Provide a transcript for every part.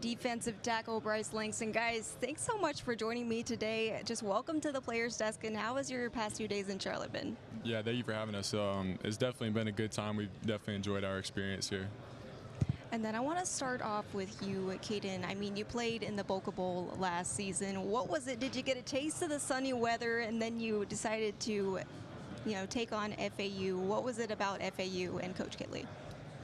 Defensive tackle Bryce Langston. Guys, thanks so much for joining me today. Just welcome to the Players Desk, and how has your past few days in Charlotte been? Yeah, thank you for having us. It's definitely been a good time. We've definitely enjoyed our experience here. And then I want to start off with you, Caden. I mean, you played in the Boca Bowl last season. What was it? Did you get a taste of the sunny weather, and then you decided to, take on FAU? What was it about FAU and Coach Kittley?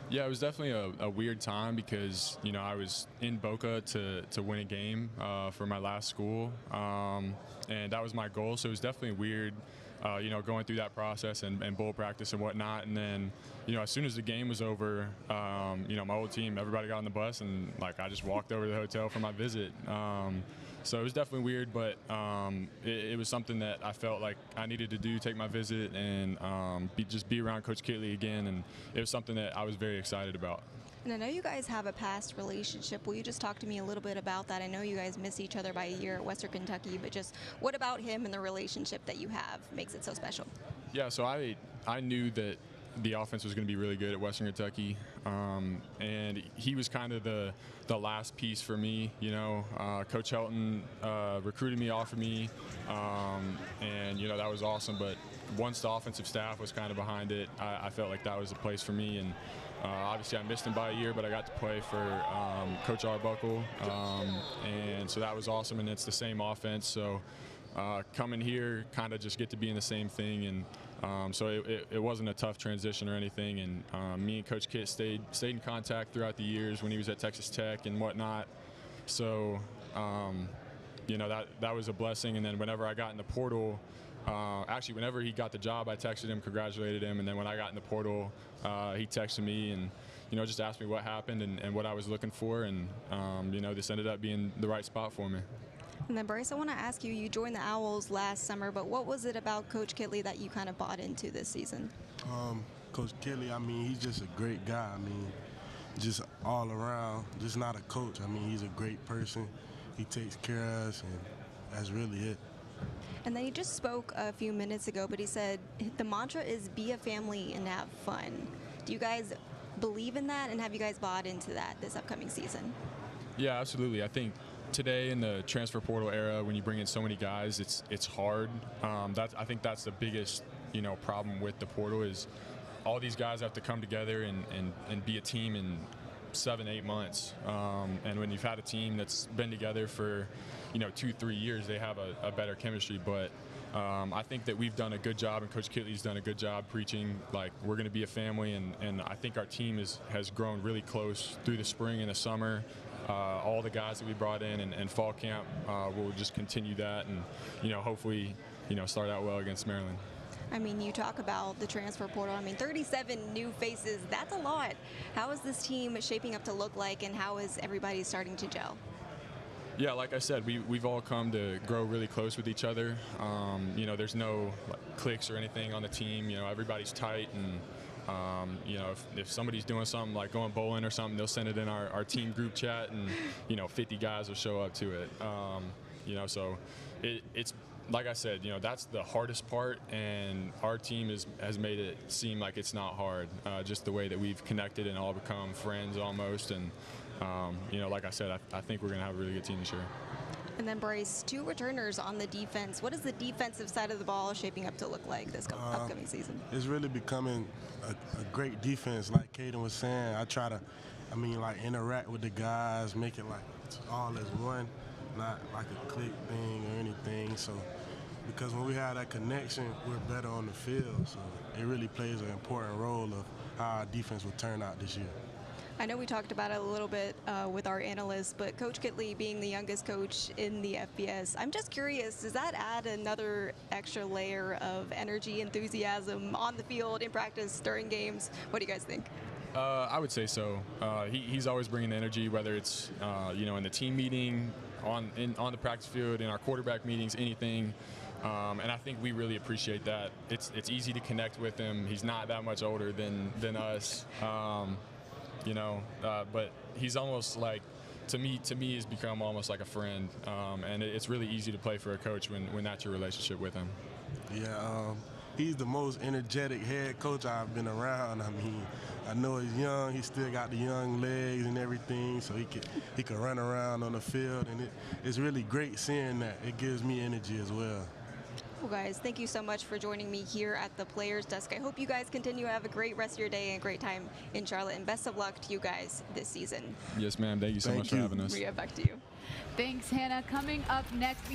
Yeah, it was definitely a weird time because, I was in Boca to win a game for my last school, and that was my goal. So it was definitely weird, going through that process and bowl practice and whatnot. And then, as soon as the game was over, my whole team, everybody got on the bus, and, I just walked over to the hotel for my visit. So it was definitely weird, but it was something that I felt like I needed to do, take my visit, and just be around Coach Kittley again. And it was something that I was very excited about. And I know you guys have a past relationship. Will you just talk to me a little bit about that? I know you guys miss each other by a year at Western Kentucky, but just what about him and the relationship that you have makes it so special? Yeah, so I knew that the offense was going to be really good at Western Kentucky, and he was kind of the last piece for me. Coach Helton recruited me, offered me, and that was awesome. But once the offensive staff was kind of behind it, I felt like that was the place for me. And obviously I missed him by a year, but I got to play for Coach Arbuckle, and so that was awesome. And it's the same offense, so coming here, kind of just get to be in the same thing. And so it wasn't a tough transition or anything, and me and Coach Kit stayed in contact throughout the years when he was at Texas Tech and whatnot. So that was a blessing. And then whenever I got in the portal, actually whenever he got the job, I texted him, congratulated him, and then when I got in the portal, he texted me and just asked me what happened and what I was looking for, and this ended up being the right spot for me. And then, Bryce, I want to ask you, you joined the Owls last summer, but what was it about Coach Kittley that you kind of bought into this season? Coach Kittley, he's just a great guy. Just all around, just not a coach. He's a great person. He takes care of us, and that's really it. And then he just spoke a few minutes ago, but he said the mantra is be a family and have fun. Do you guys believe in that, and have you guys bought into that this upcoming season? Yeah, absolutely. I think today in the transfer portal era, when you bring in so many guys, it's hard. I think that's the biggest problem with the portal is all these guys have to come together and be a team in 7-8 months. And when you've had a team that's been together for 2-3 years, they have a better chemistry. But I think that we've done a good job, and Coach Kittley's done a good job preaching like we're going to be a family, and I think our team has grown really close through the spring and the summer. All the guys that we brought in and fall camp will just continue that, and hopefully start out well against Maryland. You talk about the transfer portal. 37 new faces, that's a lot. How is this team shaping up to look like, and how is everybody starting to gel? Yeah, like I said, we've all come to grow really close with each other. There's no cliques or anything on the team. Everybody's tight, and if somebody's doing something like going bowling or something, they'll send it in our team group chat, and 50 guys will show up to it. So it's like I said, that's the hardest part, and our team has made it seem like it's not hard. Just the way that we've connected and all become friends almost, and like I said, I think we're going to have a really good team this year. And then, Bryce, 2 returners on the defense. What is the defensive side of the ball shaping up to look like this upcoming season? It's really becoming a great defense. Like Caden was saying, I try to, interact with the guys, make it like it's all as one, not like a clique thing or anything. So, because when we have that connection, we're better on the field. So it really plays an important role of how our defense will turn out this year. I know we talked about it a little bit with our analysts, but Coach Kittley being the youngest coach in the FBS, I'm just curious, does that add another extra layer of energy, enthusiasm on the field, in practice, during games? What do you guys think? I would say so. He's always bringing the energy, whether it's in the team meeting, on the practice field, in our quarterback meetings, anything. And I think we really appreciate that. It's easy to connect with him. He's not that much older than us. But he's almost like, to me, he's become almost like a friend, and it's really easy to play for a coach when that's your relationship with him. Yeah, he's the most energetic head coach I've been around. I know he's young. He still got the young legs and everything, so he can run around on the field, and it's really great seeing that. It gives me energy as well. Well, guys, thank you so much for joining me here at the Players Desk. I hope you guys continue to have a great rest of your day and a great time in Charlotte, and best of luck to you guys this season. Yes, ma'am. Thank you so much for having us. Maria, back to you. Thanks, Hannah. Coming up next, we have